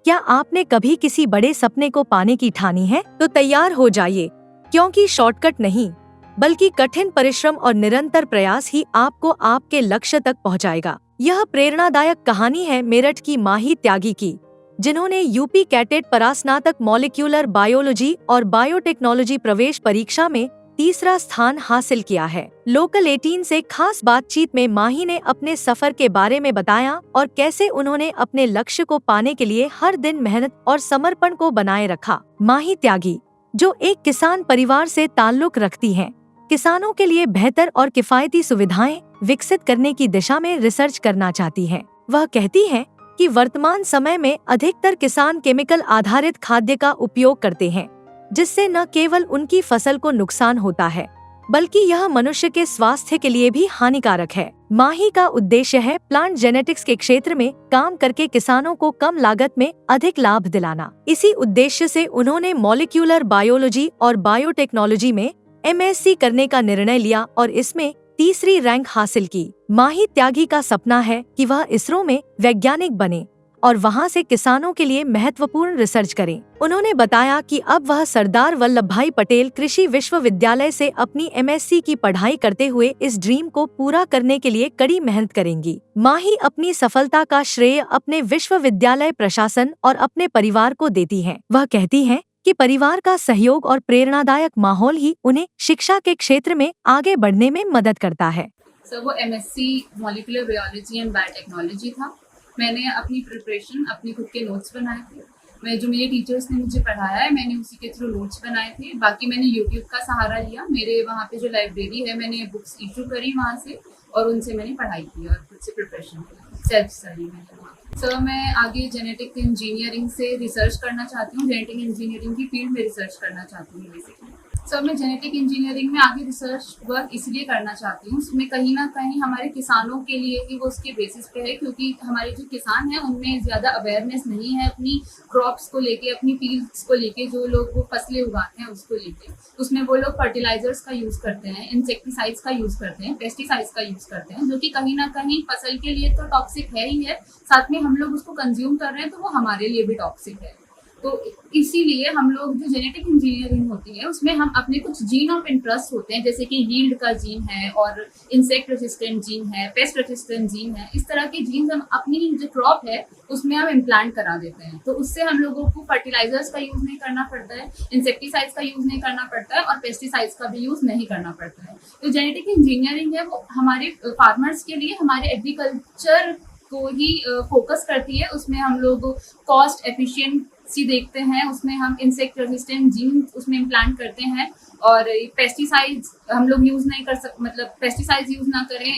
क्या आपने कभी किसी बड़े सपने को पाने की ठानी है? तो तैयार हो जाइए, क्योंकि शॉर्टकट नहीं बल्कि कठिन परिश्रम और निरंतर प्रयास ही आपको आपके लक्ष्य तक पहुंचाएगा। यह प्रेरणादायक कहानी है मेरठ की माही त्यागी की, जिन्होंने यूपी कैटेट परास्नातक मॉलिक्यूलर बायोलॉजी और बायोटेक्नोलॉजी प्रवेश परीक्षा में तीसरा स्थान हासिल किया है। लोकल 18 से खास बातचीत में माही ने अपने सफर के बारे में बताया और कैसे उन्होंने अपने लक्ष्य को पाने के लिए हर दिन मेहनत और समर्पण को बनाए रखा। माही त्यागी, जो एक किसान परिवार से ताल्लुक रखती हैं, किसानों के लिए बेहतर और किफायती सुविधाएं विकसित करने की दिशा में रिसर्च करना चाहती हैं। वह कहती हैं कि वर्तमान समय में अधिकतर किसान केमिकल आधारित खाद्य का उपयोग करते हैं, जिससे न केवल उनकी फसल को नुकसान होता है बल्कि यह मनुष्य के स्वास्थ्य के लिए भी हानिकारक है। माही का उद्देश्य है प्लांट जेनेटिक्स के क्षेत्र में काम करके किसानों को कम लागत में अधिक लाभ दिलाना। इसी उद्देश्य से उन्होंने मॉलिक्यूलर बायोलॉजी और बायोटेक्नोलॉजी में MSc करने का निर्णय लिया और इसमें तीसरी रैंक हासिल की। माही त्यागी का सपना है कि वह इसरो में वैज्ञानिक बने और वहां से किसानों के लिए महत्वपूर्ण रिसर्च करें। उन्होंने बताया कि अब वह सरदार वल्लभ भाई पटेल कृषि विश्वविद्यालय से अपनी MSc की पढ़ाई करते हुए इस ड्रीम को पूरा करने के लिए कड़ी मेहनत करेंगी। माही अपनी सफलता का श्रेय अपने विश्वविद्यालय प्रशासन और अपने परिवार को देती हैं। वह कहती हैं कि परिवार का सहयोग और प्रेरणादायक माहौल ही उन्हें शिक्षा के क्षेत्र में आगे बढ़ने में मदद करता है। सर वो MSc molecular biology and biotechnology था। मैंने अपनी प्रिपरेशन अपने खुद के नोट्स बनाए थे। जो मेरे टीचर्स ने मुझे पढ़ाया है मैंने उसी के थ्रू नोट्स बनाए थे। बाकी मैंने यूट्यूब का सहारा लिया। मेरे वहाँ पे जो लाइब्रेरी है मैंने बुक्स इशू करी वहाँ से और उनसे मैंने पढ़ाई की और खुद से प्रिपरेशन की, सेल्फ स्टडी मैंने। सर मैं आगे जेनेटिक इंजीनियरिंग से रिसर्च करना चाहती हूँ। जेनेटिक इंजीनियरिंग की फील्ड में रिसर्च करना चाहती हूँ बेसिकली। सर मैं जेनेटिक इंजीनियरिंग में आगे रिसर्च वर्क इसलिए करना चाहती हूँ, उसमें कहीं ना कहीं हमारे किसानों के लिए ही वो उसके बेसिस पे है, क्योंकि हमारे जो किसान हैं उनमें ज़्यादा अवेयरनेस नहीं है अपनी क्रॉप्स को लेके, अपनी फील्ड्स को लेके। जो लोग वो फसलें उगाते हैं उसको लेके, उसमें वो लोग फर्टिलाइजर्स का यूज़ करते हैं, इंसेक्टिसाइड्स का यूज़ करते हैं, पेस्टिसाइड्स का यूज़ करते हैं, जो कि कहीं ना कहीं फसल के लिए तो टॉक्सिक है ही है, साथ में हम लोग उसको कंज्यूम कर रहे हैं तो वो हमारे लिए भी टॉक्सिक है। तो इसीलिए हम लोग जो जेनेटिक इंजीनियरिंग होती है उसमें हम अपने कुछ जीन ऑफ इंटरेस्ट होते हैं, जैसे कि यील्ड का जीन है और इंसेक्ट रेजिस्टेंट जीन है, पेस्ट रेजिस्टेंट जीन है, इस तरह के जीन हम अपनी जो क्रॉप है उसमें हम इम्प्लांट करा देते हैं। तो उससे हम लोगों को फर्टिलाइजर्स का यूज़ नहीं करना पड़ता है, इंसेक्टिसाइड्स का यूज़ नहीं करना पड़ता है और पेस्टिसाइड्स का भी यूज़ नहीं करना पड़ता है। तो जेनेटिक इंजीनियरिंग है वो हमारे फार्मर्स के लिए, हमारे एग्रीकल्चर को ही फोकस करती है। उसमें हम लोग कॉस्ट एफिशिएंसी देखते हैं, उसमें हम इंसेक्ट रेजिस्टेंट जीन उसमें इम्प्लांट करते हैं और पेस्टिसाइड्स हम लोग यूज़ नहीं कर सकते, मतलब पेस्टिसाइड्स यूज़ ना करें,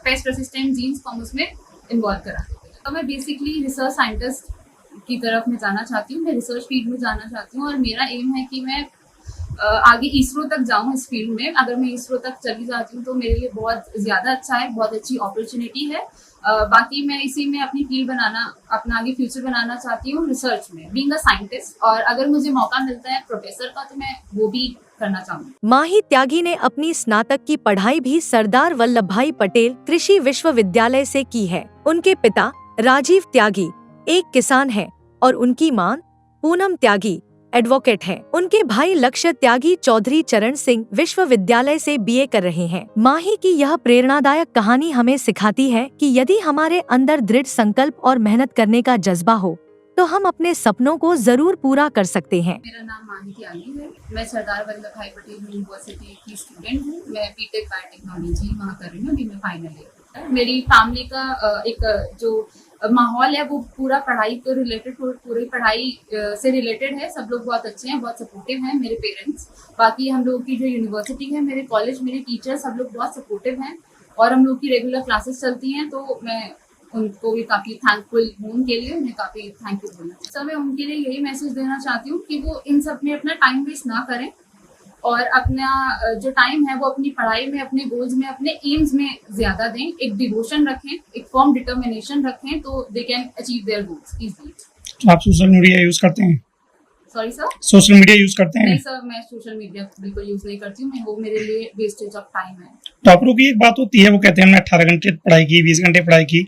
पेस्ट रेजिस्टेंट जीन्स को हम उसमें इन्वॉल्व करा देते हैं। तो मैं बेसिकली रिसर्च साइंटिस्ट की तरफ में जाना चाहती हूँ, मैं रिसर्च फील्ड में जाना चाहती हूँ और मेरा एम है कि मैं आगे इसरो तक जाऊँ इस फील्ड में। अगर मैं इसरो तक चली जाती हूँ तो मेरे लिए बहुत ज़्यादा अच्छा है, बहुत अच्छी अपॉर्चुनिटी है। बाकी मैं इसी में अपनी फील्ड बनाना, अपना आगे फ्यूचर बनाना चाहती हूँ रिसर्च में, बीइंग अ साइंटिस्ट, और अगर मुझे मौका मिलता है प्रोफेसर का तो मैं वो भी करना चाहूँगी। माही त्यागी ने अपनी स्नातक की पढ़ाई भी सरदार वल्लभ भाई पटेल कृषि विश्वविद्यालय से की है। उनके पिता राजीव त्यागी एक किसान हैं और उनकी मां पूनम त्यागी एडवोकेट हैं। उनके भाई लक्ष्य त्यागी चौधरी चरण सिंह विश्वविद्यालय से BA कर रहे हैं। माही की यह प्रेरणादायक कहानी हमें सिखाती है कि यदि हमारे अंदर दृढ़ संकल्प और मेहनत करने का जज्बा हो तो हम अपने सपनों को जरूर पूरा कर सकते हैं। मेरा नाम माही त्यागी है, मैं सरदार वल्लभ भाई पटेल यूनिवर्सिटी की स्टूडेंट हूँ। मैं बीटेक बायोटेक्नोलॉजी वहाँ कर रही हूँ, अभी मैं फाइनल ईयर। मेरी फैमिली का एक जो माहौल है वो पूरा पढ़ाई को रिलेटेड, पूरी पढ़ाई से रिलेटेड है। सब लोग बहुत अच्छे हैं, बहुत सपोर्टिव हैं मेरे पेरेंट्स। बाकी हम लोगों की जो यूनिवर्सिटी है, मेरे कॉलेज, मेरे टीचर, सब लोग बहुत सपोर्टिव हैं और हम लोग की रेगुलर क्लासेस चलती हैं, तो मैं उनको भी काफ़ी थैंकफुल हूँ, उनके लिए उन्हें काफ़ी थैंक यू बोलना चाहिए। सर मैं उनके लिए यही मैसेज देना चाहती हूँ कि वो इन सब में अपना टाइम वेस्ट ना करें और अपना जो टाइम है वो अपनी पढ़ाई में, अपने गोल्स में, अपने एम्स में ज़्यादा दें। एक डिवोशन रखें, एक फर्म डिटर्मिनेशन रखें तो they can achieve their goals easily. तो आप सोशल मीडिया यूज़ करते हैं? Sorry sir? Social media use करते हैं? नहीं सर, मैं सोशल मीडिया बिल्कुल यूज़ नहीं करती हूँ, वो मेरे लिए वेस्टेज ऑफ टाइम है। टॉपरों की एक बात होती है, वो कहते हैं हमने 18 घंटे पढ़ाई की, 20 घंटे पढ़ाई की,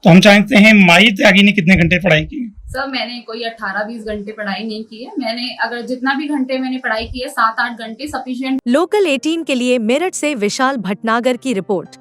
तो हम जानते हैं माही त्यागी ने कितने घंटे पढ़ाई की? सर मैंने कोई 18-20 घंटे पढ़ाई नहीं की है। मैंने अगर जितना भी घंटे मैंने पढ़ाई की है 7-8 घंटे सफिशिएंट। लोकल 18 के लिए मेरठ से विशाल भटनागर की रिपोर्ट।